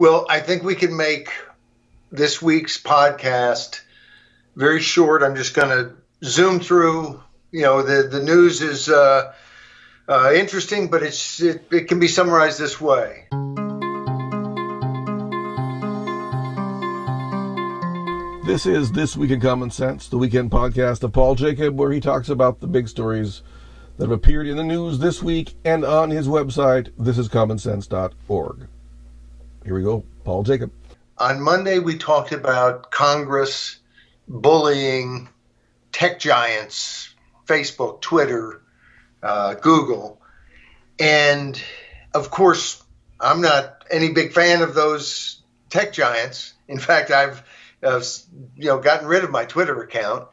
Well, I think we can make this week's podcast very short. I'm just going to zoom through. The news is interesting, but it can be summarized this way. This is This Week in Common Sense, the weekend podcast of Paul Jacob, where he talks about the big stories that have appeared in the news this week and on his website, thisiscommonsense.org. Here we go, Paul Jacob. On Monday, we talked about Congress bullying tech giants, Facebook, Twitter, Google. And of course, I'm not any big fan of those tech giants. In fact, I've gotten rid of my Twitter account.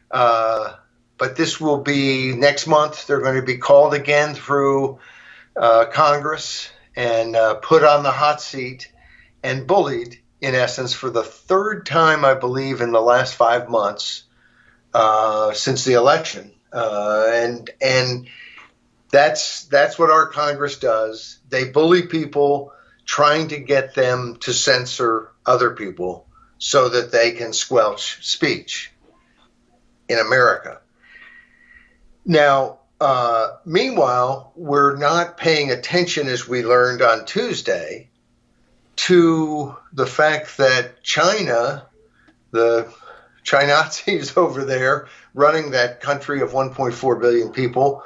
But this will be next month. They're going to be called again through Congress and put on the hot seat and bullied, in essence, for the third time, I believe, in the last 5 months since the election. And that's what our Congress does. They bully people, trying to get them to censor other people so that they can squelch speech in America. Now, meanwhile, we're not paying attention, as we learned on Tuesday, to the fact that China, the Chinazis over there running that country of 1.4 billion people,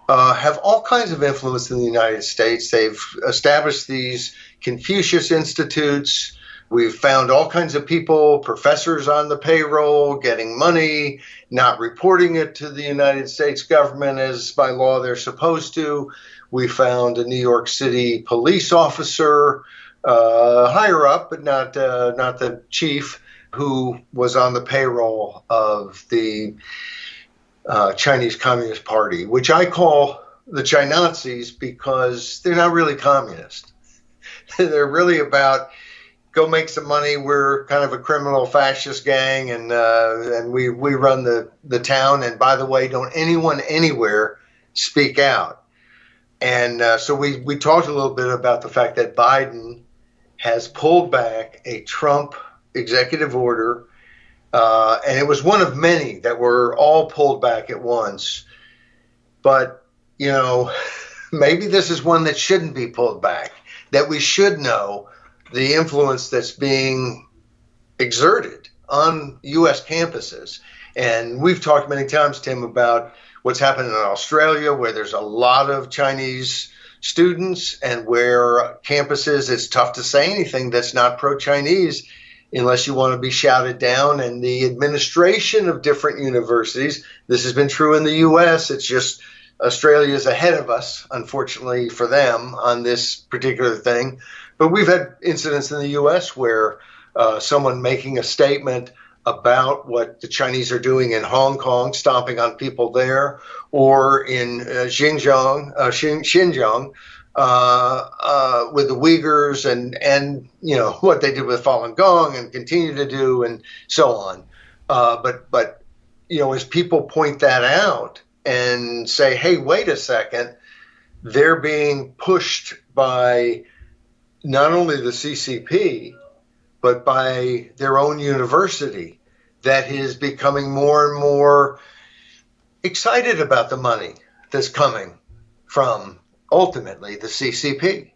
have all kinds of influence in the United States. They've established these Confucius Institutes. We've found all kinds of people, professors on the payroll, getting money, not reporting it to the United States government as by law they're supposed to. We found a New York City police officer, higher up, but not the chief, who was on the payroll of the Chinese Communist Party, which I call the Chinazis because they're not really communist. They're really about go make some money. We're kind of a criminal fascist gang, and we run the town. And by the way, don't anyone anywhere speak out. And so we talked a little bit about the fact that Biden has pulled back a Trump executive order, and it was one of many that were all pulled back at once. But, maybe this is one that shouldn't be pulled back, that we should know the influence that's being exerted on U.S. campuses. And we've talked many times, Tim, about what's happening in Australia, where there's a lot of Chinese students and where campuses, it's tough to say anything that's not pro-Chinese unless you want to be shouted down. And the administration of different universities, this has been true in the U.S., it's just Australia is ahead of us, unfortunately for them, on this particular thing. But we've had incidents in the U.S. where someone making a statement about what the Chinese are doing in Hong Kong, stomping on people there, or in Xinjiang, with the Uyghurs and what they did with Falun Gong and continue to do and so on. But as people point that out and say, hey, wait a second, they're being pushed by not only the CCP, but by their own university that is becoming more and more excited about the money that's coming from ultimately the CCP.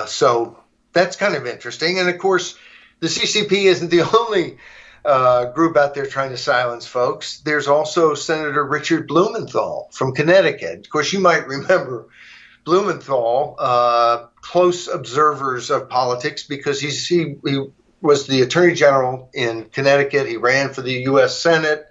So that's kind of interesting. And of course, the CCP isn't the only group out there trying to silence folks. There's also Senator Richard Blumenthal from Connecticut. Of course, you might remember Blumenthal, close observers of politics, because he was the Attorney General in Connecticut. He ran for the U.S. Senate,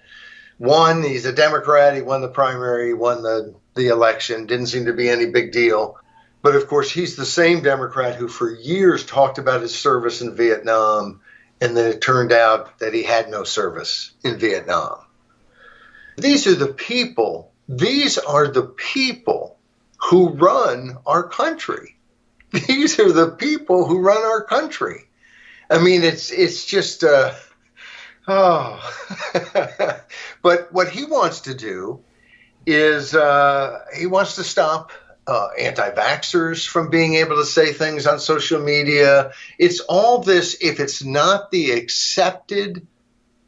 won. He's a Democrat. He won the primary, won the election. Didn't seem to be any big deal. But of course, he's the same Democrat who for years talked about his service in Vietnam, and then it turned out that he had no service in Vietnam. These are the people who run our country. These are the people who run our country. I mean, it's just, but what he wants to do is he wants to stop anti-vaxxers from being able to say things on social media. It's all this, if it's not the accepted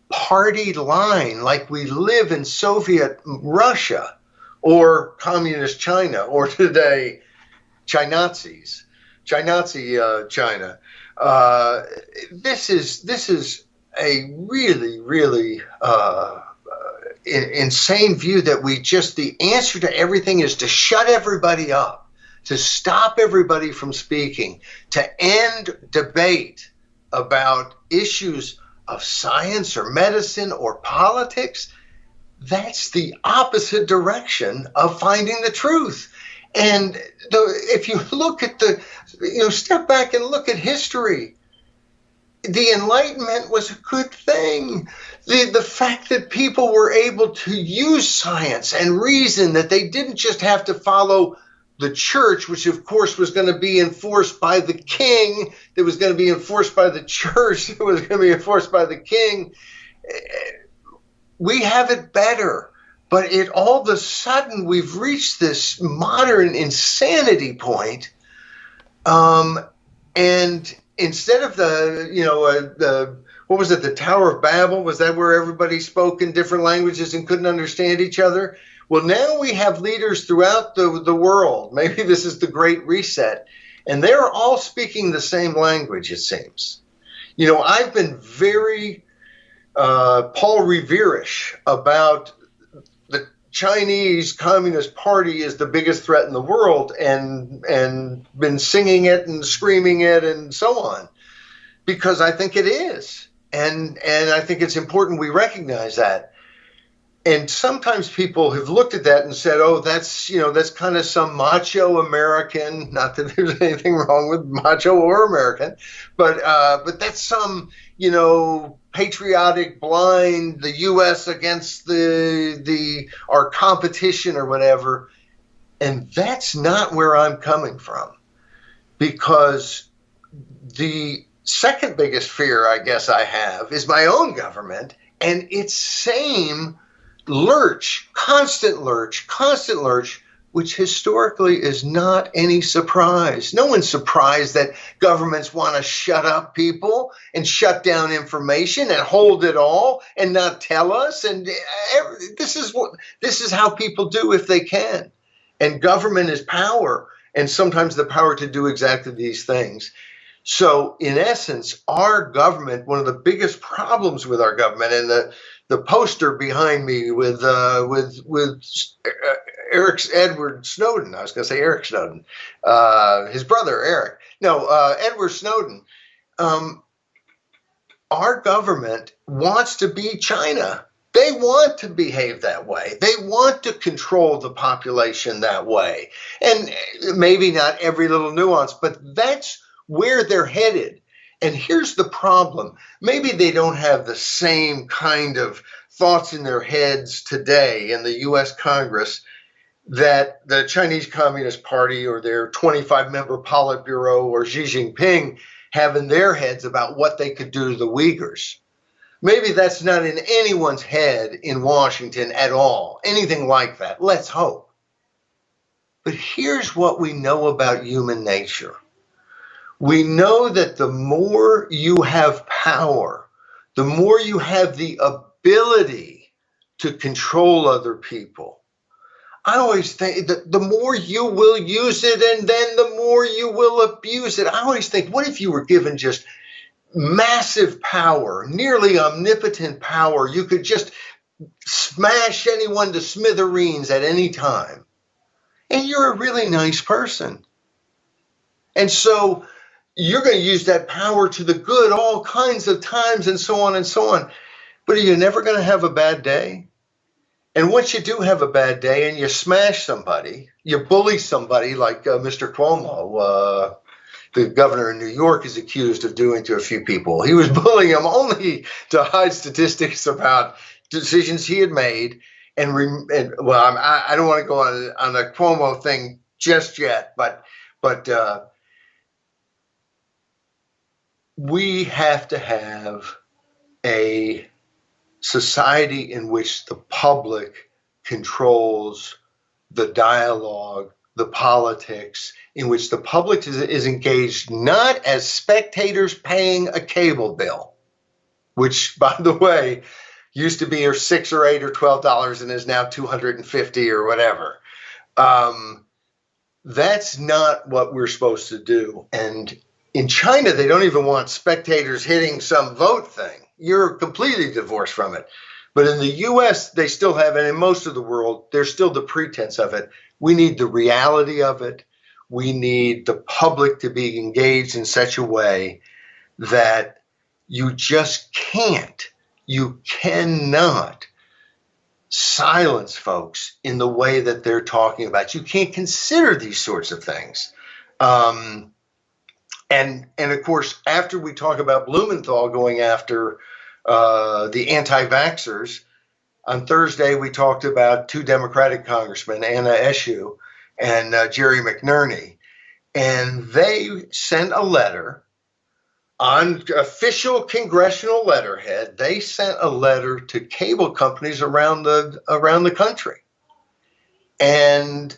party line, like we live in Soviet Russia or communist China, or today, Chinazi China. This is a really insane view that the answer to everything is to shut everybody up, to stop everybody from speaking, to end debate about issues of science or medicine or politics. That's the opposite direction of finding the truth. And if you look at step back and look at history, the Enlightenment was a good thing. The fact that people were able to use science and reason, that they didn't just have to follow the church, which of course was going to be enforced by the king, that was going to be enforced by the church, that was going to be enforced by the king. We have it better. But all of a sudden, we've reached this modern insanity point. And instead of what was it, the Tower of Babel? Was that where everybody spoke in different languages and couldn't understand each other? Well, now we have leaders throughout the world. Maybe this is the Great Reset. And they're all speaking the same language, it seems. I've been very Paul Revere-ish about the Chinese Communist Party is the biggest threat in the world, and been singing it and screaming it and so on, because I think it is. And I think it's important we recognize that. And sometimes people have looked at that and said, oh, that's kind of some macho American, not that there's anything wrong with macho or American, but that's some, patriotic blind, the U.S. against our competition or whatever. And that's not where I'm coming from, because the second biggest fear I guess I have is my own government and its same constant lurch, which historically is not any surprise. No one's surprised that governments want to shut up people and shut down information and hold it all and not tell us. And this is how people do if they can. And government is power, and sometimes the power to do exactly these things. So in essence, our government, one of the biggest problems with our government, and the poster behind me with Edward Snowden. I was going to say Eric Snowden, his brother Eric. No, Edward Snowden. Our government wants to be China. They want to behave that way. They want to control the population that way. And maybe not every little nuance, but that's where they're headed. And here's the problem. Maybe they don't have the same kind of thoughts in their heads today in the U.S. Congress that the Chinese Communist Party or their 25-member Politburo or Xi Jinping have in their heads about what they could do to the Uyghurs. Maybe that's not in anyone's head in Washington at all, anything like that. Let's hope. But here's what we know about human nature. We know that the more you have power, the more you have the ability to control other people. I always think that the more you will use it, and then the more you will abuse it. I always think, what if you were given just massive power, nearly omnipotent power? You could just smash anyone to smithereens at any time. And you're a really nice person. And so you're going to use that power to the good all kinds of times and so on and so on. But are you never going to have a bad day? And once you do have a bad day and you smash somebody, you bully somebody like Mr. Cuomo, the governor in New York, is accused of doing to a few people. He was bullying them only to hide statistics about decisions he had made. I don't want to go on the Cuomo thing just yet, but we have to have a society in which the public controls the dialogue, the politics in which the public is engaged not as spectators paying a cable bill, which, by the way, used to be $6 or $8 or $12 and is now $250 or whatever. That's not what we're supposed to do. And in China, they don't even want spectators hitting some vote thing. You're completely divorced from it. But in the US, they still have, and in most of the world, there's still the pretense of it. We need the reality of it. We need the public to be engaged in such a way that you just can't, you cannot silence folks in the way that they're talking about. You can't consider these sorts of things. And of course, after we talk about Blumenthal going after the anti-vaxxers, on Thursday we talked about two Democratic congressmen, Anna Eshoo and Jerry McNerney, and they sent a letter on official congressional letterhead. They sent a letter to cable companies around the country. And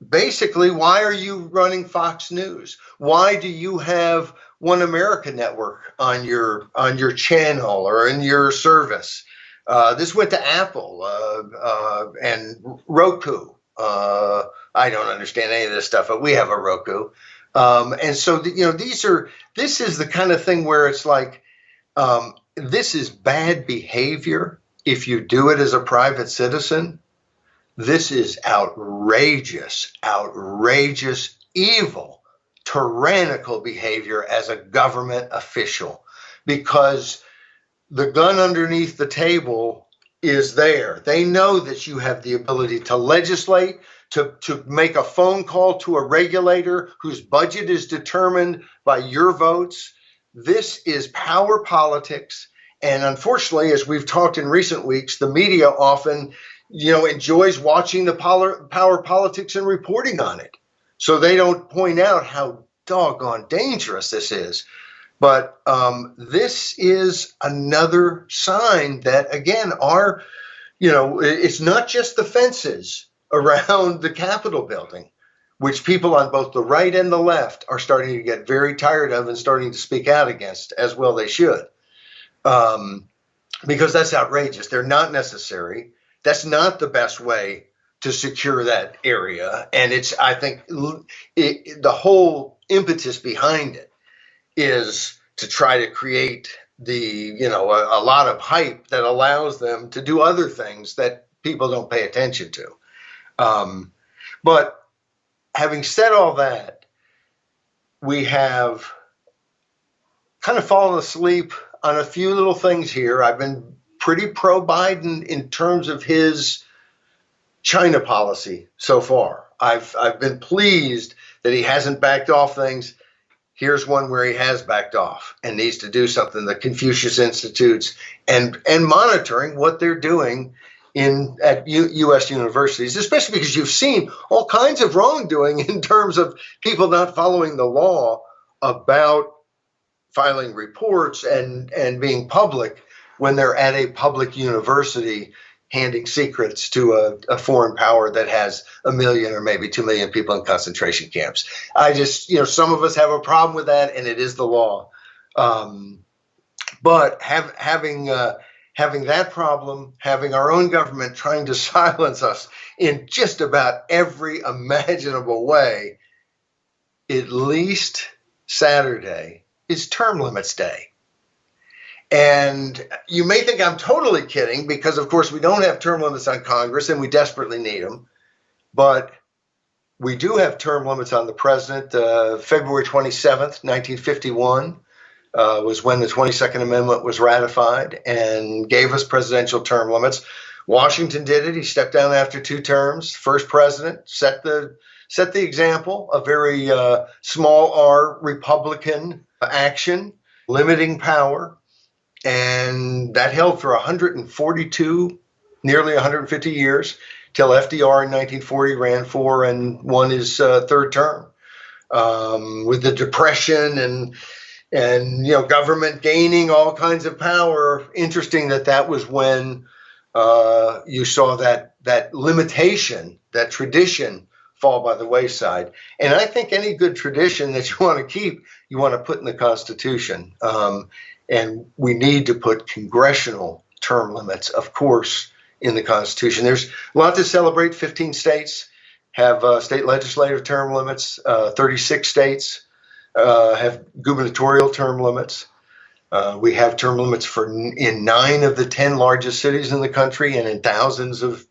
basically, why are you running Fox News? Why do you have One America Network on your channel or in your service? This went to Apple and Roku. I don't understand any of this stuff, but we have a Roku. And so, this is the kind of thing where it's like, this is bad behavior if you do it as a private citizen. This is outrageous, evil, tyrannical behavior as a government official, because the gun underneath the table is there. They know that you have the ability to legislate, to make a phone call to a regulator whose budget is determined by your votes. This is power politics. And unfortunately, as we've talked in recent weeks, the media often, enjoys watching the power politics and reporting on it. So they don't point out how doggone dangerous this is. But this is another sign that, again, it's not just the fences around the Capitol building, which people on both the right and the left are starting to get very tired of and starting to speak out against, as well they should, because that's outrageous. They're not necessary. That's not the best way to secure that area. And I think the whole impetus behind it is to try to create a lot of hype that allows them to do other things that people don't pay attention to. But having said all that, we have kind of fallen asleep on a few little things here. I've been pretty pro-Biden in terms of his China policy so far. I've been pleased that he hasn't backed off things. Here's one where he has backed off and needs to do something. The Confucius Institutes and monitoring what they're doing at U.S. universities, especially because you've seen all kinds of wrongdoing in terms of people not following the law about filing reports and being public when they're at a public university handing secrets to a foreign power that has 1 million or maybe 2 million people in concentration camps. I just, some of us have a problem with that, and it is the law. But having that problem, having our own government trying to silence us in just about every imaginable way, at least Saturday is term limits day. And you may think I'm totally kidding because, of course, we don't have term limits on Congress and we desperately need them. But we do have term limits on the president. February 27th, 1951 was when the 22nd Amendment was ratified and gave us presidential term limits. Washington did it. He stepped down after 2 terms. First president, set the example, a very small r Republican action, limiting power. And that held for 142, nearly 150 years, till FDR in 1940 ran for and won his 3rd term. With the Depression and government gaining all kinds of power. Interesting that was when you saw that limitation, that tradition fall by the wayside. And I think any good tradition that you want to keep, you want to put in the Constitution. And we need to put congressional term limits, of course, in the Constitution. There's a lot to celebrate. 15 states have state legislative term limits. 36 states have gubernatorial term limits. We have term limits in 9 of the 10 largest cities in the country, and in thousands of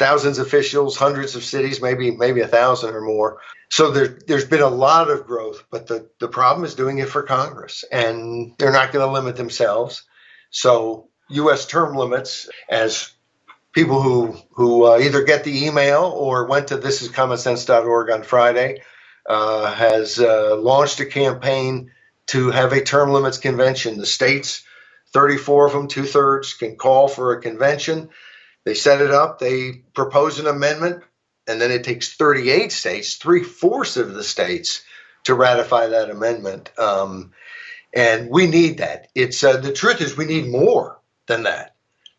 officials, hundreds of cities, maybe 1,000 or more. So there's been a lot of growth, but the problem is doing it for Congress, and they're not going to limit themselves. So U.S. term limits, as people who either get the email or went to thisiscommonsense.org on Friday, has launched a campaign to have a term limits convention. The states, 34 of them, 2/3, can call for a convention. They set it up, they propose an amendment, and then it takes 38 states, 3/4 of the states, to ratify that amendment. And we need that. The truth is we need more than that,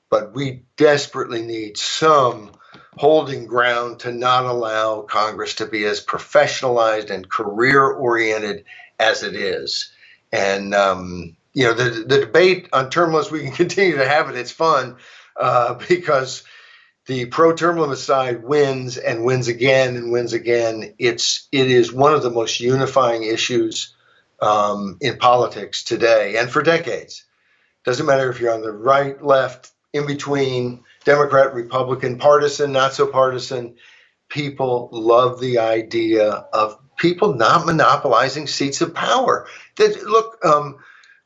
but we desperately need some holding ground to not allow Congress to be as professionalized and career-oriented as it is. And, the debate on term limits, we can continue to have it. It's fun because the pro-term limit side wins and wins again and wins again. It is one of the most unifying issues in politics today and for decades. Doesn't matter if you're on the right, left, in between, Democrat, Republican, partisan, not so partisan. People love the idea of people not monopolizing seats of power.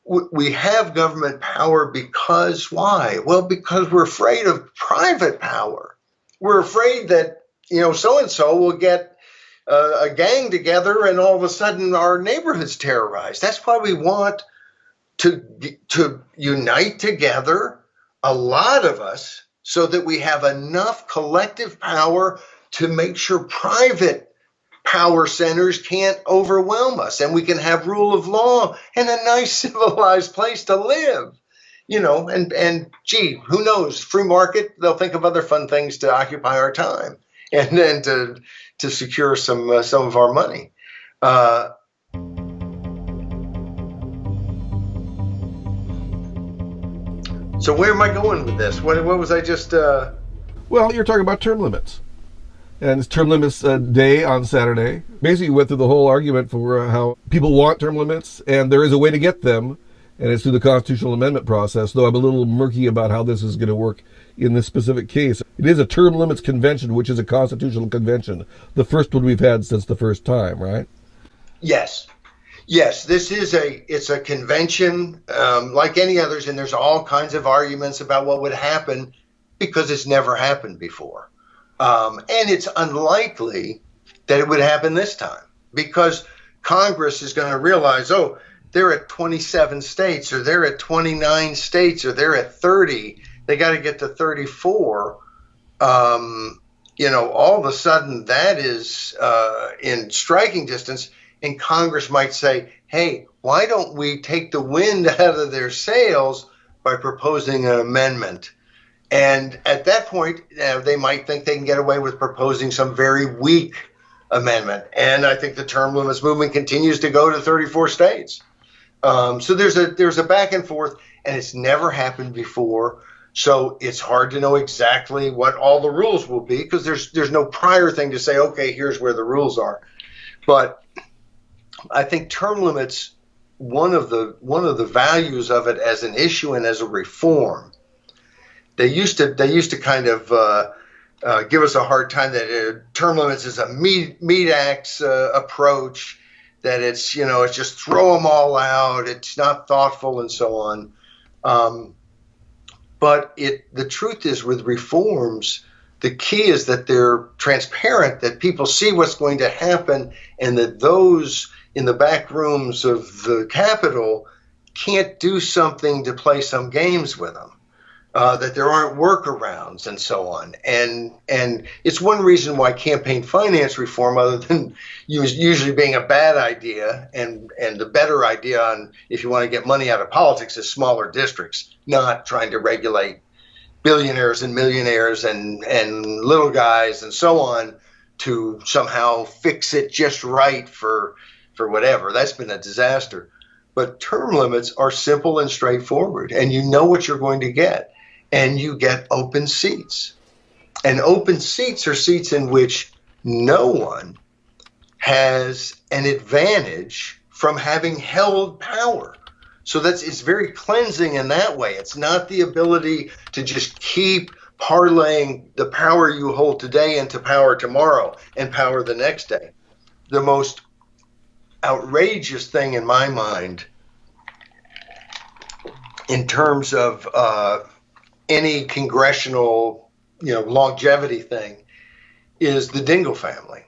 We have government power because why? Well, because we're afraid of private power. We're afraid that, so-and-so will get a gang together and all of a sudden our neighborhood's terrorized. That's why we want to unite together, a lot of us, so that we have enough collective power to make sure private power centers can't overwhelm us, and we can have rule of law and a nice civilized place to live. And gee, who knows? Free market, they'll think of other fun things to occupy our time and then to secure some of our money. So where am I going with this? What was I just... Well, you're talking about term limits. And it's term limits day on Saturday. Basically, you went through the whole argument for how people want term limits, and there is a way to get them, and it's through the constitutional amendment process, though I'm a little murky about how this is going to work in this specific case. It is a term limits convention, which is a constitutional convention, the first one we've had since the first time, right? Yes, this is a convention like any others, and there's all kinds of arguments about what would happen because it's never happened before. And it's unlikely that it would happen this time because Congress is going to realize, they're at 27 states or they're at 29 states or they're at 30. They got to get to 34. All of a sudden that is in striking distance. And Congress might say, hey, why don't we take the wind out of their sails by proposing an amendment? And at that point, they might think they can get away with proposing some very weak amendment. And I think the term limits movement continues to go to 34 states. So there's a back and forth, and it's never happened before. So it's hard to know exactly what all the rules will be because there's no prior thing to say, okay, here's where the rules are. But I think term limits, one of the values of it as an issue and as a reform. They used to kind of give us a hard time that term limits is a meat axe approach, that it's just throw them all out, it's not thoughtful and so on. But the truth is with reforms, the key is that they're transparent, that people see what's going to happen, and that those in the back rooms of the Capitol can't do something to play some games with them. That there aren't workarounds and so on. And it's one reason why campaign finance reform, other than usually being a bad idea, and the better idea on if you want to get money out of politics is smaller districts, not trying to regulate billionaires and millionaires and little guys and so on to somehow fix it just right for whatever. That's been a disaster. But term limits are simple and straightforward, and you know what you're going to get, and you get open seats. And open seats are seats in which no one has an advantage from having held power. So it's very cleansing in that way. It's not the ability to just keep parlaying the power you hold today into power tomorrow and power the next day. The most outrageous thing in my mind in terms of any congressional longevity thing is the Dingell family.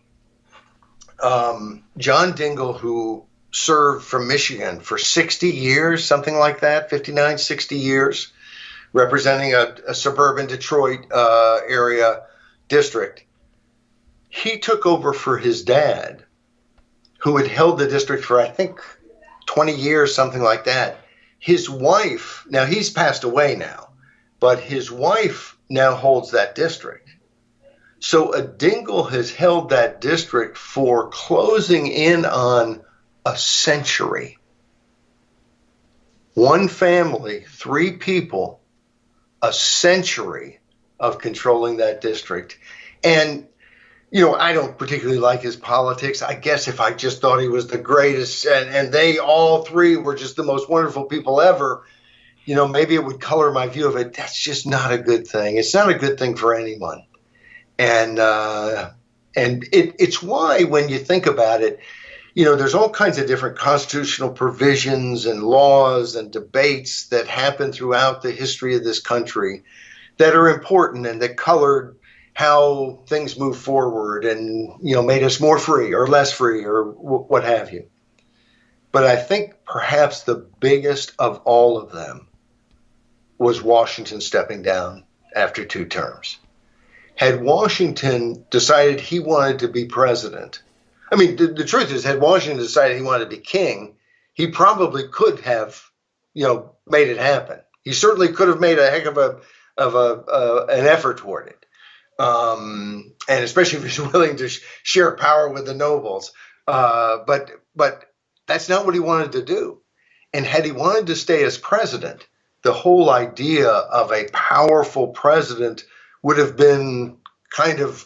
John Dingell, who served from Michigan for 60 years, something like that, 59, 60 years, representing a suburban Detroit area district. He took over for his dad, who had held the district for, I think, 20 years, something like that. His wife, now he's passed away now, but his wife now holds that district. So a Dingell has held that district for closing in on a century. One family, 3 people, a century of controlling that district. And, I don't particularly like his politics. I guess if I just thought he was the greatest and they all 3 were just the most wonderful people ever, maybe it would color my view of it. That's just not a good thing. It's not a good thing for anyone. And it's why when you think about it, there's all kinds of different constitutional provisions and laws and debates that happen throughout the history of this country that are important and that colored how things move forward and, made us more free or less free or what have you. But I think perhaps the biggest of all of them was Washington stepping down after 2 terms. Had Washington decided he wanted to be president, I mean, the truth is, had Washington decided he wanted to be king, he probably could have, made it happen. He certainly could have made a heck of an effort toward it, and especially if he's willing to share power with the nobles. But that's not what he wanted to do. And had he wanted to stay as president, the whole idea of a powerful president would have been kind of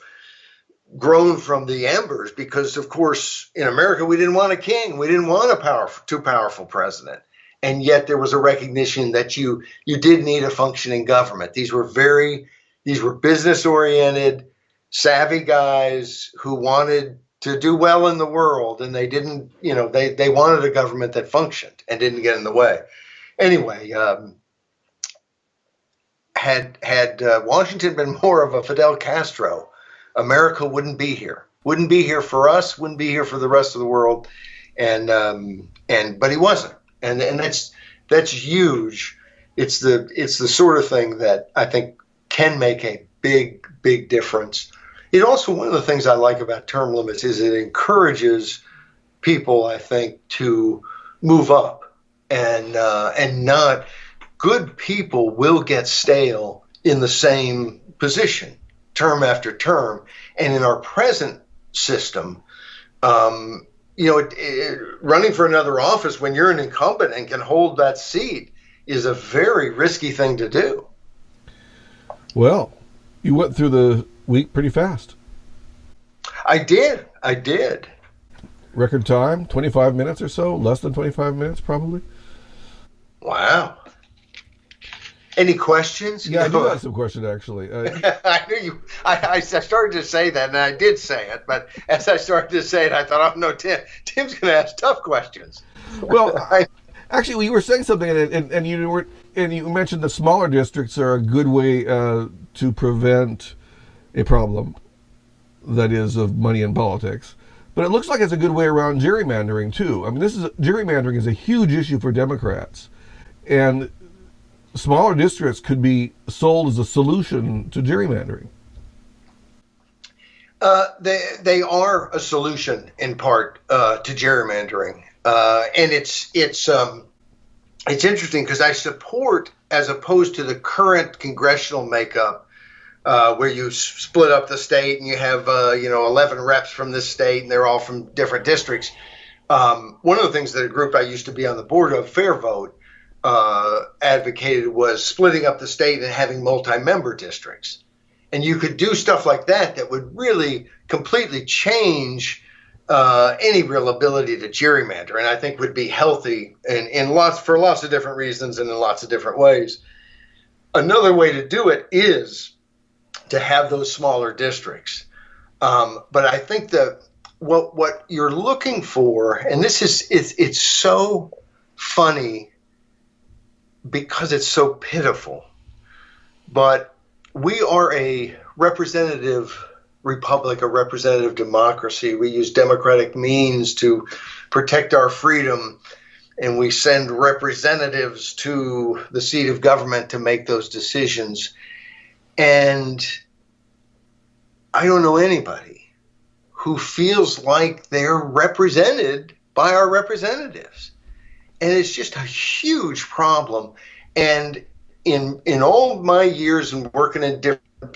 grown from the embers because, of course, in America, we didn't want a king. We didn't want a too powerful president. And yet there was a recognition that you did need a functioning government. These were business-oriented, savvy guys who wanted to do well in the world, and they didn't, they wanted a government that functioned and didn't get in the way. Anyway, had Washington been more of a Fidel Castro, America wouldn't be here. Wouldn't be here for us. Wouldn't be here for the rest of the world. But he wasn't, and that's huge. It's the sort of thing that I think can make a big difference. It also, one of the things I like about term limits is it encourages people, I think, to move up and not. Good people will get stale in the same position term after term. And in our present system, running for another office when you're an incumbent and can hold that seat is a very risky thing to do. Well, you went through the week pretty fast. I did. Record time, 25 minutes or so, less than 25 minutes probably. Wow. Any questions? Yeah, I do have some questions, actually. I knew you. I started to say that, and I did say it. But as I started to say it, I thought, oh, no, Tim's going to ask tough questions. Well, actually, you were saying something, and you mentioned the smaller districts are a good way to prevent a problem that is of money in politics. But it looks like it's a good way around gerrymandering, too. I mean, gerrymandering is a huge issue for Democrats. And smaller districts could be sold as a solution to gerrymandering. They are a solution in part to gerrymandering, and it's interesting because I support, as opposed to the current congressional makeup, where you split up the state and you have 11 reps from this state and they're all from different districts. One of the things that a group I used to be on the board of, Fair Vote, advocated was splitting up the state and having multi-member districts. And you could do stuff like that that would really completely change any real ability to gerrymander, and I think would be healthy for lots of different reasons and in lots of different ways. Another way to do it is to have those smaller districts. But I think that what you're looking for, and this is it's so funny because it's so pitiful, but we are a representative republic, a representative democracy. We use democratic means to protect our freedom, and we send representatives to the seat of government to make those decisions. And I don't know anybody who feels like they're represented by our representatives. And it's just a huge problem. And in all my years and working in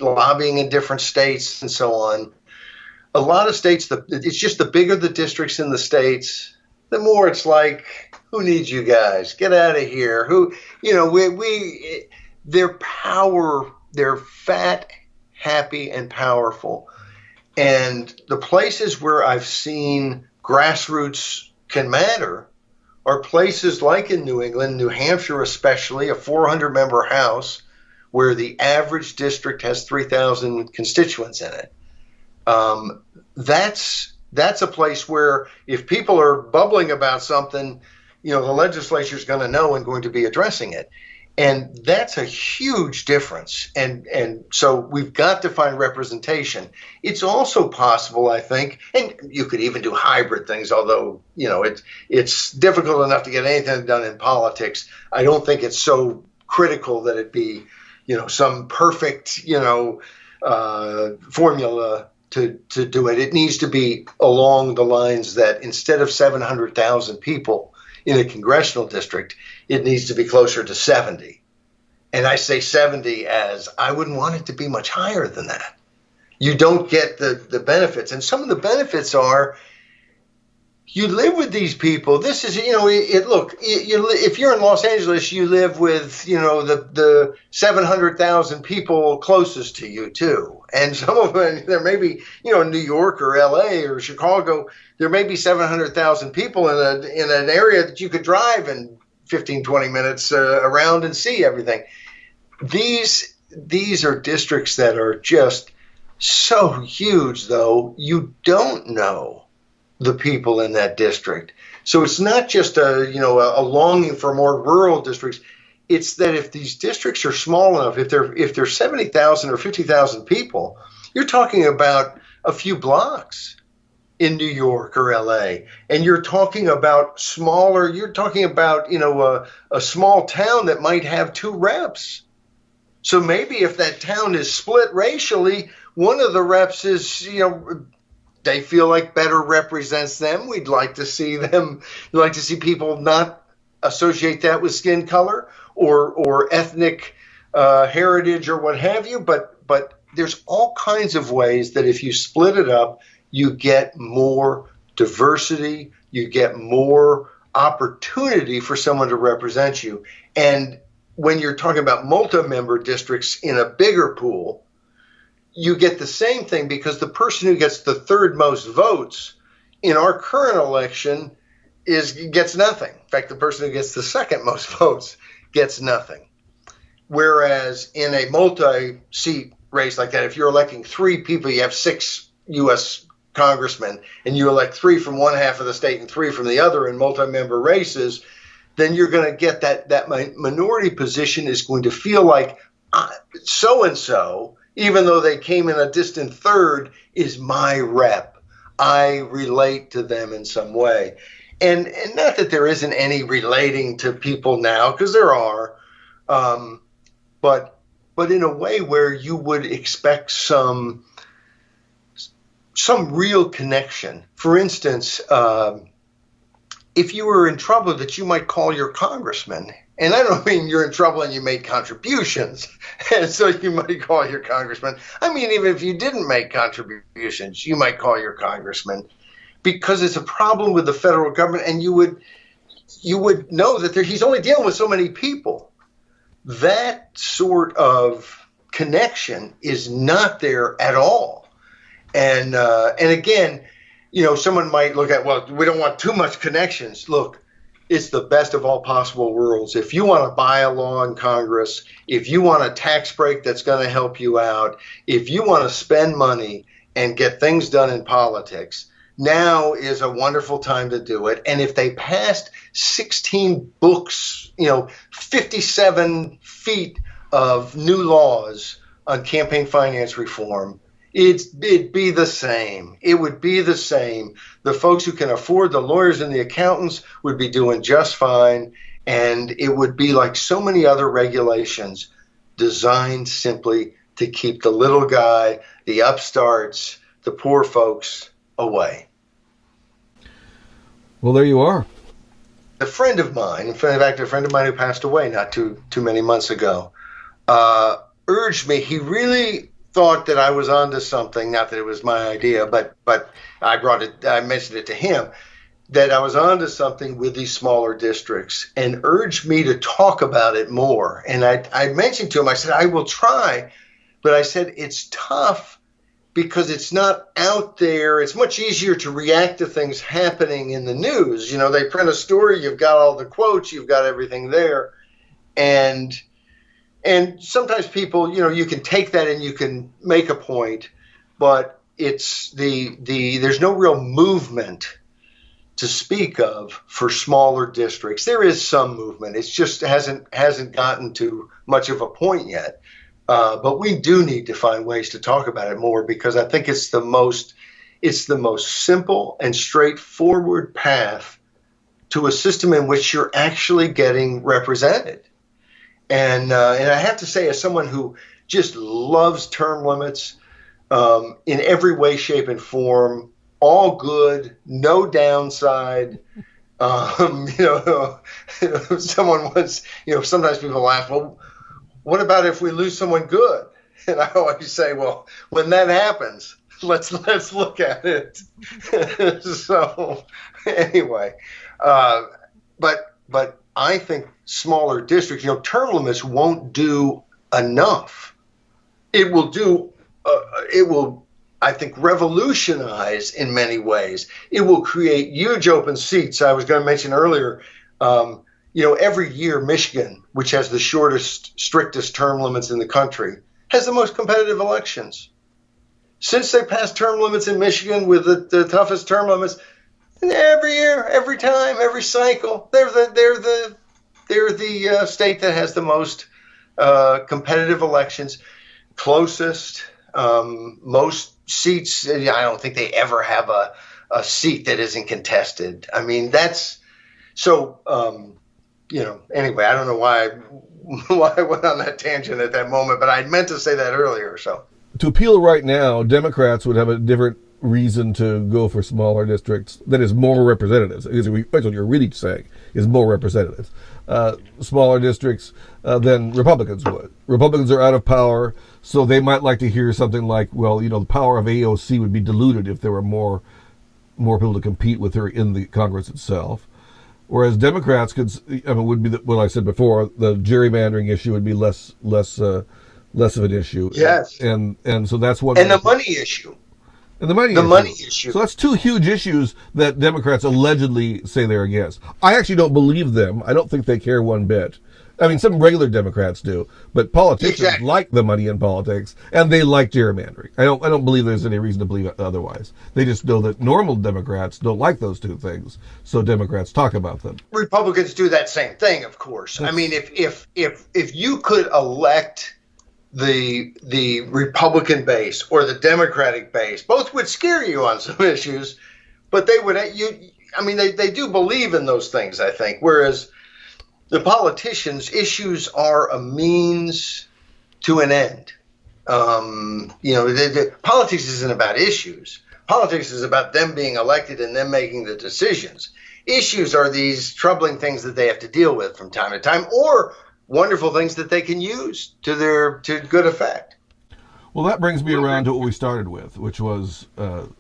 lobbying in different states and so on, a lot of states, it's just the bigger the districts in the states, the more it's like, who needs you guys? Get out of here. Their power, they're fat, happy, and powerful. And the places where I've seen grassroots can matter are places like in New England, New Hampshire especially, a 400-member House where the average district has 3,000 constituents in it. That's a place where if people are bubbling about something, the legislature is going to know and going to be addressing it. And that's a huge difference. And so we've got to find representation. It's also possible, I think, and you could even do hybrid things, although, it's difficult enough to get anything done in politics. I don't think it's so critical that it be, some perfect, formula to do it. It needs to be along the lines that instead of 700,000 people in a congressional district, it needs to be closer to 70. And I say 70 as I wouldn't want it to be much higher than that. You don't get the benefits. And some of the benefits are you live with these people. This is, if you're in Los Angeles, you live with, the 700,000 people closest to you too. And some of them, there may be, in New York or LA or Chicago, there may be 700,000 people in an area that you could drive in 15, 20 minutes around and see everything. These are districts that are just so huge, though, you don't know the people in that district. So it's not just a longing for more rural districts. It's that if these districts are small enough, if they're 70,000 or 50,000 people, you're talking about a few blocks in New York or LA, and you're talking about a small town that might have 2 reps. So maybe if that town is split racially, one of the reps is, they feel like better represents them. We'd like to see people not associate that with skin color or ethnic heritage or what have you. But there's all kinds of ways that if you split it up, you get more diversity, you get more opportunity for someone to represent you. And when you're talking about multi-member districts in a bigger pool, you get the same thing because the person who gets the third most votes in our current election gets nothing. In fact, the person who gets the second most votes gets nothing. Whereas in a multi-seat race like that, if you're electing 3 people, you have 6 U.S. congressmen, and you elect 3 from one half of the state and 3 from the other in multi-member races, then you're going to get that minority position is going to feel like so-and-so, even though they came in a distant third, is my rep. I relate to them in some way. And not that there isn't any relating to people now, because there are, but in a way where you would expect some real connection. For instance, if you were in trouble, that you might call your congressman. And I don't mean you're in trouble and you made contributions, and so you might call your congressman. I mean, even if you didn't make contributions, you might call your congressman, because it's a problem with the federal government, and you would know that he's only dealing with so many people. That sort of connection is not there at all. And again, someone might look at, well, we don't want too much connections. Look, it's the best of all possible worlds. If you want to buy a law in Congress, if you want a tax break that's going to help you out, if you want to spend money and get things done in politics, now is a wonderful time to do it. And if they passed 16 books, 57 feet of new laws on campaign finance reform, it'd be the same. It would be the same. The folks who can afford the lawyers and the accountants would be doing just fine. And it would be like so many other regulations designed simply to keep the little guy, the upstarts, the poor folks away. Well, there you are. A friend of mine, in fact, a friend of mine who passed away not too many months ago, urged me. He really thought that I was onto something. Not that it was my idea, but I mentioned it to him, that I was onto something with these smaller districts, and urged me to talk about it more. And I mentioned to him, I said, I will try, but I said, it's tough because it's not out there. It's much easier to react to things happening in the news. They print a story, you've got all the quotes, you've got everything there. And sometimes people, you can take that and you can make a point, but it's there's no real movement to speak of for smaller districts. There is some movement. It's just hasn't gotten to much of a point yet. But we do need to find ways to talk about it more, because I think it's the most simple and straightforward path to a system in which you're actually getting represented. And I have to say, as someone who just loves term limits in every way, shape, and form, all good, no downside. Someone once, sometimes people ask, well, what about if we lose someone good? And I always say, well, when that happens, let's look at it. So anyway, but I think smaller districts, term limits won't do enough. It will, I think, revolutionize in many ways. It will create huge open seats. I was going to mention earlier, every year Michigan, which has the shortest, strictest term limits in the country, has the most competitive elections. Since they passed term limits in Michigan with the toughest term limits, every year, every time, every cycle, they're the state that has the most competitive elections, closest, most seats. I don't think they ever have a seat that isn't contested. I mean, that's so. Anyway, I don't know why I went on that tangent at that moment, but I meant to say that earlier. So to appeal right now, Democrats would have a different reason to go for smaller districts that is more representatives. That's what you're really saying, is more representatives. Smaller districts than Republicans would. Republicans are out of power, so they might like to hear something like, well, the power of AOC would be diluted if there were more people to compete with her in the Congress itself. Whereas Democrats would be what I said before, the gerrymandering issue would be less of an issue. Yes. And so that's one. And the money issue. And the money issue. So that's two huge issues that Democrats allegedly say they're against. I actually don't believe them. I don't think they care one bit. I mean, some regular Democrats do, but politicians like the money in politics, and they like gerrymandering. I don't believe there's any reason to believe otherwise. They just know that normal Democrats don't like those two things, so Democrats talk about them. Republicans do that same thing, of course. I mean, if you could elect the Republican base or the Democratic base, both would scare you on some issues, but they do believe in those things, I think, whereas the politicians' issues are a means to an end. Politics isn't about issues. Politics is about them being elected and them making the decisions. issues are these troubling things that they have to deal with from time to time, or wonderful things that they can use to good effect. Well, that brings me around to what we started with, which was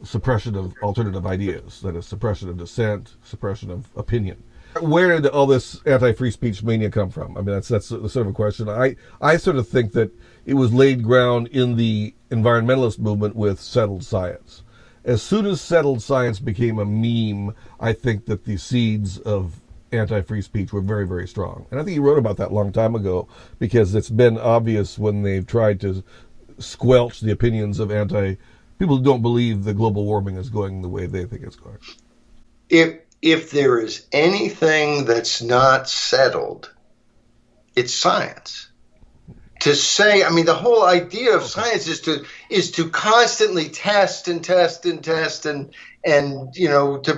suppression of alternative ideas. That is, suppression of dissent, suppression of opinion. Where did all this anti-free speech mania come from? I mean, that's sort of a question. I sort of think that it was laid ground in the environmentalist movement with settled science. As soon as settled science became a meme, I think that the seeds of anti-free speech were very, very strong. And I think you wrote about that a long time ago, because it's been obvious when they've tried to squelch the opinions of people who don't believe that global warming is going the way they think it's going. If there is anything that's not settled, it's science. To say, I mean, the whole idea of science is to constantly test and to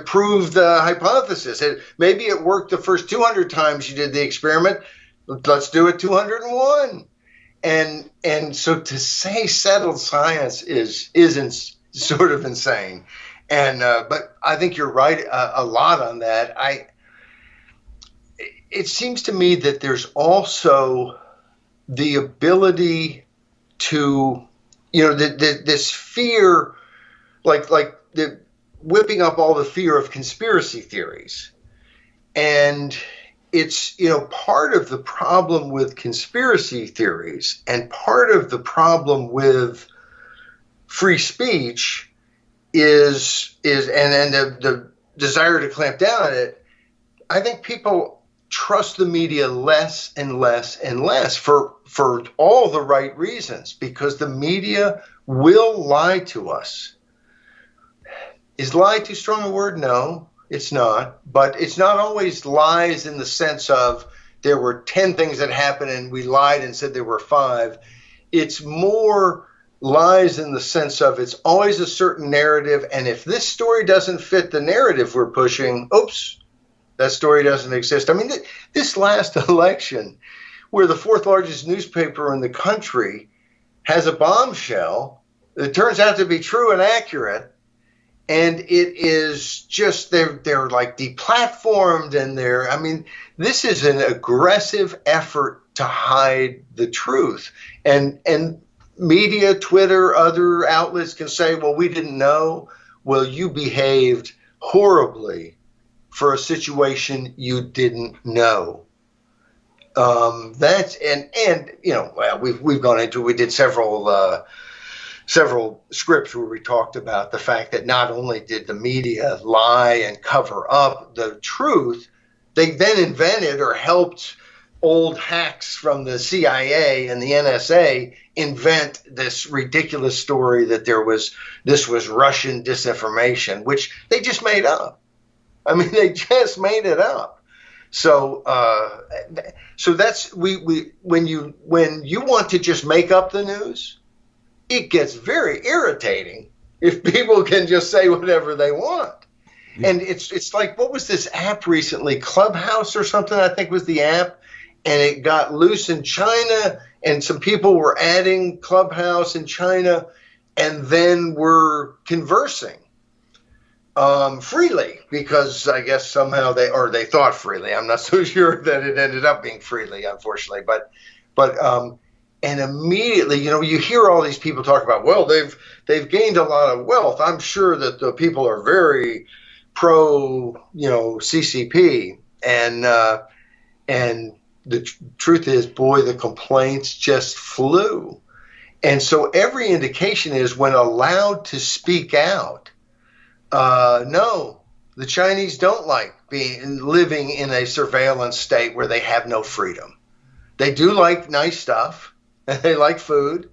prove the hypothesis. Maybe it worked the first 200 times you did the experiment. Let's do it 201. And so to say settled science is sort of insane. But I think you're right a lot on that. It seems to me that there's also the ability to, this fear, like the whipping up all the fear of conspiracy theories. And it's, part of the problem with conspiracy theories and part of the problem with free speech is the desire to clamp down on it. I think people trust the media less and less and less for all the right reasons, because the media will lie to us. Is lie too strong a word? No, it's not. But it's not always lies in the sense of there were 10 things that happened and we lied and said there were 5. It's more lies in the sense of it's always a certain narrative, and if this story doesn't fit the narrative we're pushing, oops, that story doesn't exist. I mean, this last election, where the 4th largest newspaper in the country has a bombshell that turns out to be true and accurate, and it is just, they're like deplatformed, and this is an aggressive effort to hide the truth. And media, Twitter, other outlets can say, well, we didn't know. Well, you behaved horribly for a situation you didn't know. We've gone into, we did several scripts where we talked about the fact that not only did the media lie and cover up the truth, they then invented or helped old hacks from the CIA and the NSA invent this ridiculous story that this was Russian disinformation, which they just made up. I mean, they just made it up. So that's when you want to just make up the news, it gets very irritating if people can just say whatever they want. Yeah. And it's like, what was this app recently? Clubhouse or something, I think was the app, and it got loose in China, and some people were adding Clubhouse in China, and then were conversing freely, because I guess somehow they thought freely. I'm not so sure that it ended up being freely, unfortunately. But and immediately, you hear all these people talk about, well, they've gained a lot of wealth. I'm sure that the people are very pro, CCP, and the truth is, boy, the complaints just flew. And so every indication is, when allowed to speak out, no, the Chinese don't like living in a surveillance state where they have no freedom. They do like nice stuff, and they like food,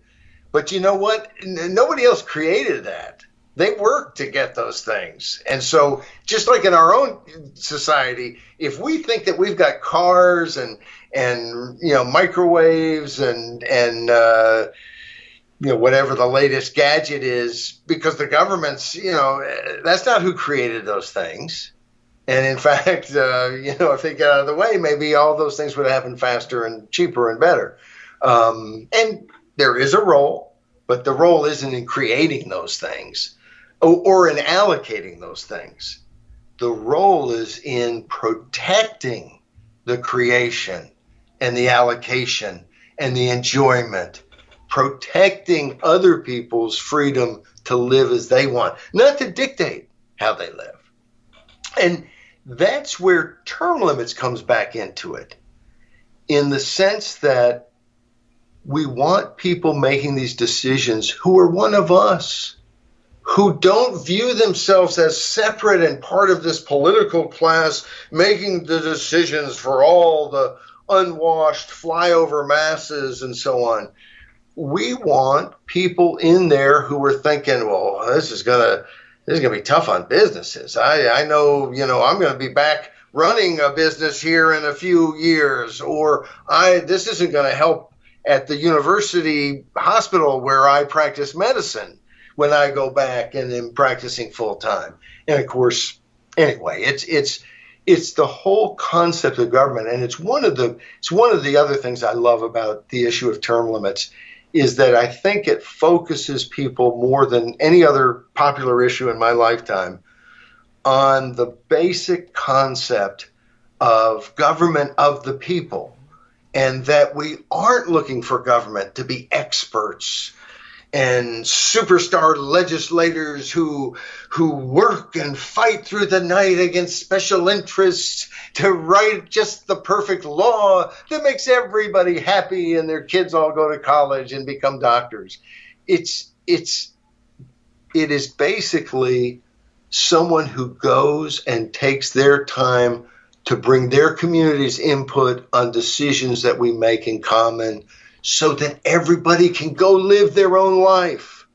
but you know what? Nobody else created that. They work to get those things. And so just like in our own society, if we think that we've got cars and microwaves and whatever the latest gadget is, because the government's, that's not who created those things. And in fact, if they get out of the way, maybe all those things would happen faster and cheaper and better. And there is a role, but the role isn't in creating those things or in allocating those things. The role is in protecting the creation and the allocation and the enjoyment, protecting other people's freedom to live as they want, not to dictate how they live. And that's where term limits comes back into it, in the sense that we want people making these decisions who are one of us, who don't view themselves as separate and part of this political class making the decisions for all the unwashed flyover masses and so on. We want people in there who are thinking, well, this is gonna be tough on businesses. I know, I'm gonna be back running a business here in a few years, or this isn't gonna help at the university hospital where I practice medicine when I go back and am practicing full time. And of course, anyway, it's the whole concept of government, and it's one of the other things I love about the issue of term limits, is that I think it focuses people more than any other popular issue in my lifetime on the basic concept of government of the people, and that we aren't looking for government to be experts and superstar legislators who work and fight through the night against special interests to write just the perfect law that makes everybody happy and their kids all go to college and become doctors. It is basically someone who goes and takes their time to bring their community's input on decisions that we make in common, so that everybody can go live their own life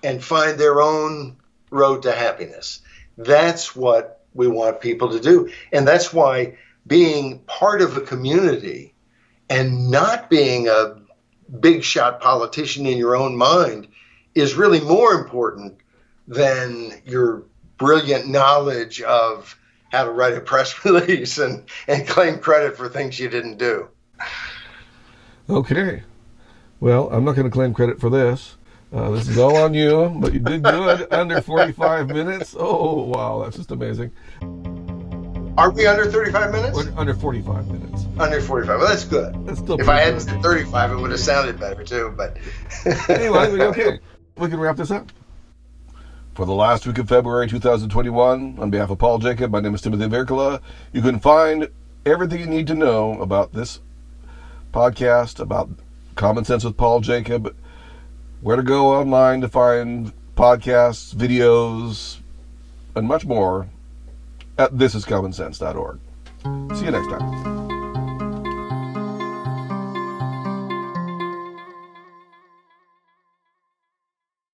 and find their own road to happiness. That's what we want people to do. And that's why being part of a community and not being a big shot politician in your own mind is really more important than your brilliant knowledge of how to write a press release and claim credit for things you didn't do. Okay. Well, I'm not going to claim credit for this. This is all on you, but you did good. Under 45 minutes. Oh, wow. That's just amazing. Are we under 35 minutes? Under 45 minutes. Under 45. Well, that's good. That's still if I hadn't said 35, it would have sounded better, too. But anyway, okay. We can wrap this up. For the last week of February 2021, on behalf of Paul Jacob, my name is Timothy Virkala. You can find everything you need to know about this podcast, about Common Sense with Paul Jacob, where to go online to find podcasts, videos, and much more at thisiscommonsense.org. See you next time.